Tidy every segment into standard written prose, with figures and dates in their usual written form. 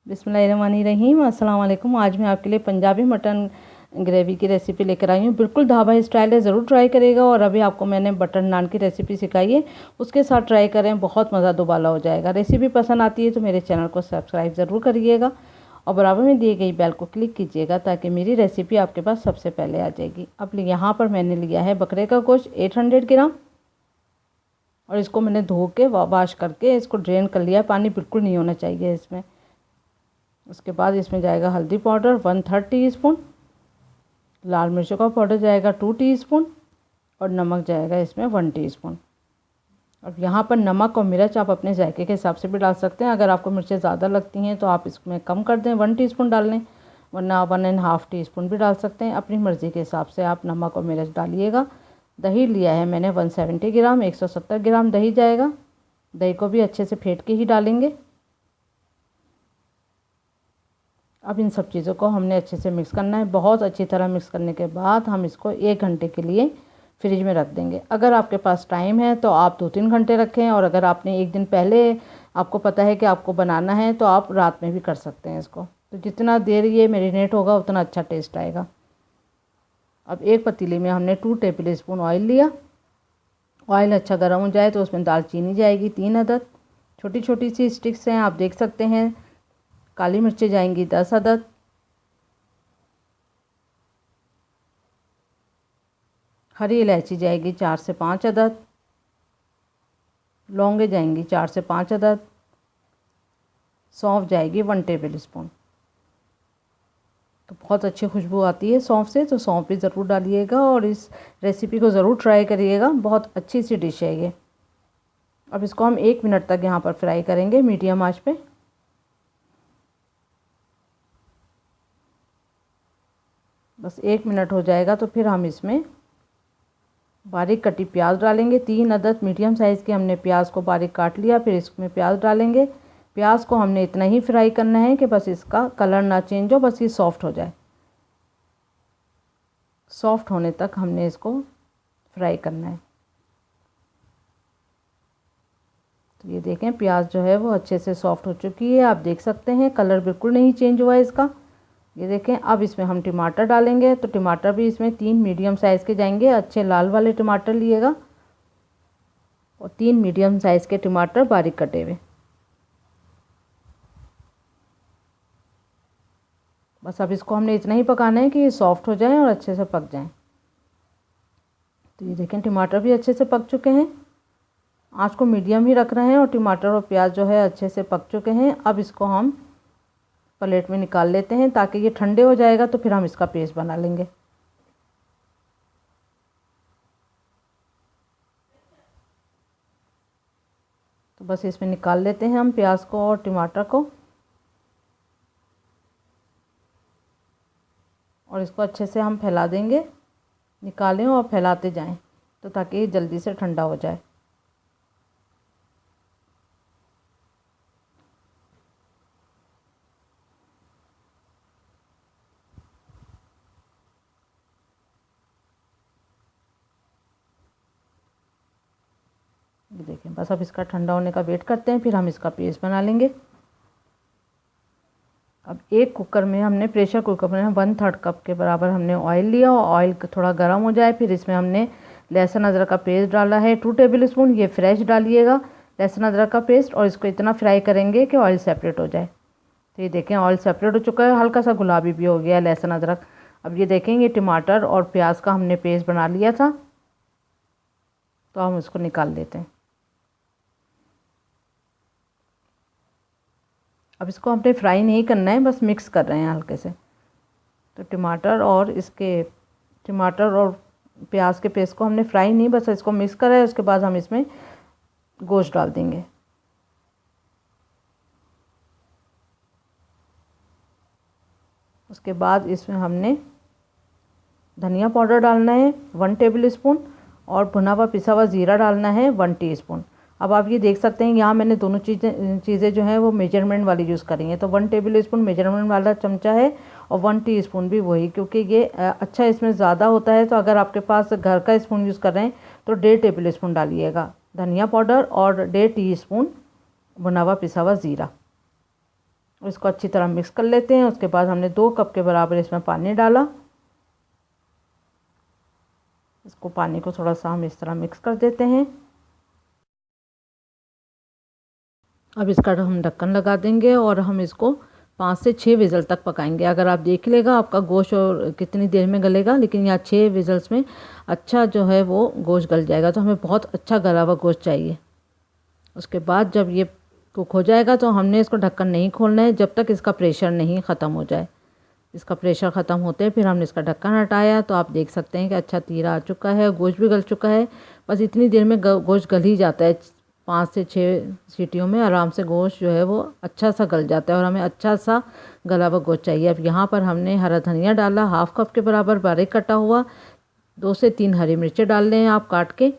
बिस्मिल्लाहिर्रहमानिर्रहीम। अस्सलाम वालेकुम। आज मैं आपके लिए पंजाबी मटन ग्रेवी की रेसिपी लेकर आई हूँ। बिल्कुल ढाबा स्टाइल है, ज़रूर ट्राई करिएगा। और अभी आपको मैंने बटर नान की रेसिपी सिखाई है, उसके साथ ट्राई करें, बहुत मज़ा दोबाला हो जाएगा। रेसिपी पसंद आती है तो मेरे चैनल को सब्सक्राइब ज़रूर करिएगा और बराबर में दी गई बेल को क्लिक कीजिएगा ताकि मेरी रेसिपी आपके पास सबसे पहले आ जाएगी। अब यहाँ पर मैंने लिया है बकरे का गोश्त 800 ग्राम और इसको मैंने धो के वॉश करके इसको ड्रेन कर लिया। पानी बिल्कुल नहीं होना चाहिए इसमें। उसके बाद इसमें जाएगा हल्दी पाउडर 1/3 टीस्पून, लाल मिर्चों का पाउडर जाएगा 2 टीस्पून और नमक जाएगा इसमें 1 टीस्पून। अब यहाँ पर नमक और मिर्च आप अपने जायके के हिसाब से भी डाल सकते हैं। अगर आपको मिर्चें ज़्यादा लगती हैं तो आप इसमें कम कर दें, 1 टीस्पून डाल लें, वरना 1.5 टीस्पून भी डाल सकते हैं। अपनी मर्ज़ी के हिसाब से आप नमक और मिर्च डालिएगा। दही लिया है मैंने 170 ग्राम, 170 ग्राम दही जाएगा। दही को भी अच्छे से फेंट के ही डालेंगे। अब इन सब चीज़ों को हमने अच्छे से मिक्स करना है। बहुत अच्छी तरह मिक्स करने के बाद हम इसको 1 घंटे के लिए फ्रिज में रख देंगे। अगर आपके पास टाइम है तो आप 2-3 घंटे रखें, और अगर आपने एक दिन पहले आपको पता है कि आपको बनाना है तो आप रात में भी कर सकते हैं इसको। तो जितना देर ये मैरिनेट होगा उतना अच्छा टेस्ट आएगा। अब एक पतीली में हमने 2 टेबल स्पून ऑयल लिया। ऑयल अच्छा गर्म हो जाए तो उसमें दालचीनी जाएगी 3 अदद, छोटी छोटी सी स्टिक्स हैं, आप देख सकते हैं। काली मिर्चें जाएंगी 10 अदद, हरी इलायची जाएगी 4 से 5 अदद, लौंगे जाएंगी 4 से 5 अदद, सौंफ जाएगी 1 टेबल स्पून। तो बहुत अच्छी खुशबू आती है सौंफ से, तो सौंफ भी ज़रूर डालिएगा और इस रेसिपी को ज़रूर ट्राई करिएगा। बहुत अच्छी सी डिश है ये। अब इसको हम 1 मिनट तक यहाँ पर फ्राई करेंगे मीडियम आंच पे। बस 1 मिनट हो जाएगा तो फिर हम इसमें बारीक कटी प्याज डालेंगे। 3 अदद मीडियम साइज़ के हमने प्याज को बारीक काट लिया। फिर इसमें प्याज डालेंगे। प्याज को हमने इतना ही फ्राई करना है कि बस इसका कलर ना चेंज हो, बस ये सॉफ्ट हो जाए। सॉफ्ट होने तक हमने इसको फ्राई करना है। तो ये देखें प्याज जो है वो अच्छे से सॉफ्ट हो चुकी है। आप देख सकते हैं कलर बिल्कुल नहीं चेंज हुआ है इसका। ये देखें। अब इसमें हम टमाटर डालेंगे। तो टमाटर भी इसमें 3 मीडियम साइज़ के जाएंगे। अच्छे लाल वाले टमाटर लिएगा और 3 मीडियम साइज़ के टमाटर बारीक कटे हुए। बस अब इसको हमने इतना ही पकाना है कि ये सॉफ्ट हो जाए और अच्छे से पक जाएं। तो ये देखें टमाटर भी अच्छे से पक चुके हैं। आँच को मीडियम ही रख रहे हैं और टमाटर और प्याज जो है अच्छे से पक चुके हैं। अब इसको हम प्लेट में निकाल लेते हैं ताकि ये ठंडे हो जाएगा तो फिर हम इसका पेस्ट बना लेंगे। तो बस इसमें निकाल लेते हैं हम प्याज को और टमाटर को और इसको अच्छे से हम फैला देंगे। निकालें और फैलाते जाएं तो ताकि ये जल्दी से ठंडा हो जाए। ये देखें। बस अब इसका ठंडा होने का वेट करते हैं, फिर हम इसका पेस्ट बना लेंगे। अब एक कुकर में हमने प्रेशर कुकर में 1/3 कप के बराबर हमने ऑयल लिया और ऑयल थोड़ा गर्म हो जाए फिर इसमें हमने लहसुन अदरक का पेस्ट डाला है 2 टेबल स्पून। ये फ्रेश डालिएगा लहसुन अदरक का पेस्ट, और इसको इतना फ्राई करेंगे कि ऑयल सेपरेट हो जाए। तो ये देखें ऑयल सेपरेट हो चुका है, हल्का सा गुलाबी भी हो गया है लहसुन अदरक। अब ये देखें ये टमाटर और प्याज का हमने पेस्ट बना लिया था, तो हम इसको निकाल लेते हैं। अब इसको हमने फ्राई नहीं करना है, बस मिक्स कर रहे हैं हल्के से। तो टमाटर और प्याज के पेस्ट को हमने फ्राई नहीं, बस इसको मिक्स करा है। उसके बाद हम इसमें गोश्त डाल देंगे। उसके बाद इसमें हमने धनिया पाउडर डालना है 1 टेबल स्पून और भुना हुआ पिसा हुआ ज़ीरा डालना है 1 टीस्पून। अब आप ये देख सकते हैं यहाँ मैंने दोनों चीज़ें जो हैं वो मेजरमेंट वाली यूज़ करी हैं। तो 1 टेबल स्पून मेजरमेंट वाला चमचा है और 1 टीस्पून भी वही, क्योंकि ये अच्छा इसमें ज़्यादा होता है। तो अगर आपके पास घर का स्पून यूज़ कर रहे हैं तो 1.5 टेबल स्पून डालिएगा धनिया पाउडर और 1.5 टीस्पून भुना हुआ पिसा हुआ ज़ीरा। इसको अच्छी तरह मिक्स कर लेते हैं। उसके बाद हमने 2 कप के बराबर इसमें पानी डाला। इसको पानी को थोड़ा सा हम इस तरह मिक्स कर देते हैं। अब इसका हम ढक्कन लगा देंगे और हम इसको 5 से 6 विज़ल तक पकाएंगे। अगर आप देख लेगा आपका गोश्त और कितनी देर में गलेगा, लेकिन यहाँ 6 विज़ल्स में अच्छा जो है वो गोश्त गल जाएगा। तो हमें बहुत अच्छा गला हुआ गोश्त चाहिए। उसके बाद जब ये कुक हो जाएगा तो हमने इसको ढक्कन नहीं खोलना है जब तक इसका प्रेशर नहीं ख़त्म हो जाए। इसका प्रेशर ख़त्म होते फिर हमने इसका ढक्कन हटाया तो आप देख सकते हैं कि अच्छा तीर आ चुका है, गोश्त भी गल चुका है। बस इतनी देर में गोश्त गल ही जाता है। 5 से 6 सीटियों में आराम से गोश्त जो है वो अच्छा सा गल जाता है और हमें अच्छा सा गला हुआ गोश्त चाहिए। अब यहाँ पर हमने हरा धनिया डाला 1/2 कप के बराबर बारीक कटा हुआ। 2 से 3 हरी मिर्चें डाल लें आप काट के।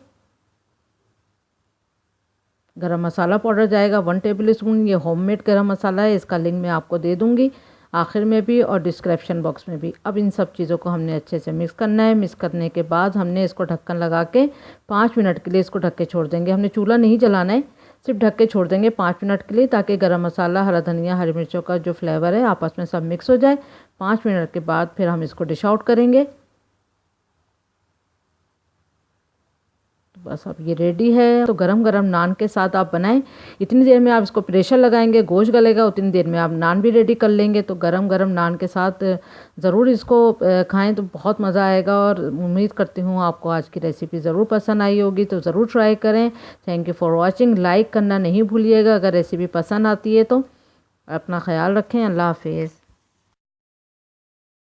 गरम मसाला पाउडर जाएगा 1 टेबल स्पून। ये होममेड गरम मसाला है, इसका लिंक मैं आपको दे दूँगी आखिर में भी और डिस्क्रिप्शन बॉक्स में भी। अब इन सब चीज़ों को हमने अच्छे से मिक्स करना है। मिक्स करने के बाद हमने इसको ढक्कन लगा के 5 मिनट के लिए इसको ढक के छोड़ देंगे। हमने चूल्हा नहीं जलाना है, सिर्फ ढक के छोड़ देंगे 5 मिनट के लिए, ताकि गरम मसाला, हरा धनिया, हरी मिर्चों का जो फ्लेवर है आपस में सब मिक्स हो जाए। 5 मिनट के बाद फिर हम इसको डिश आउट करेंगे। बस अब ये रेडी है। तो गरम गरम नान के साथ आप बनाएं। इतनी देर में आप इसको प्रेशर लगाएंगे, गोश्त गलेगा, उतनी देर में आप नान भी रेडी कर लेंगे। तो गरम गरम नान के साथ ज़रूर इसको खाएं तो बहुत मज़ा आएगा। और उम्मीद करती हूँ आपको आज की रेसिपी ज़रूर पसंद आई होगी, तो ज़रूर ट्राई करें। Thank you for watching. Like करना नहीं भूलिएगा अगर रेसिपी पसंद आती है तो। अपना ख्याल रखें। अल्लाह हाफिज़।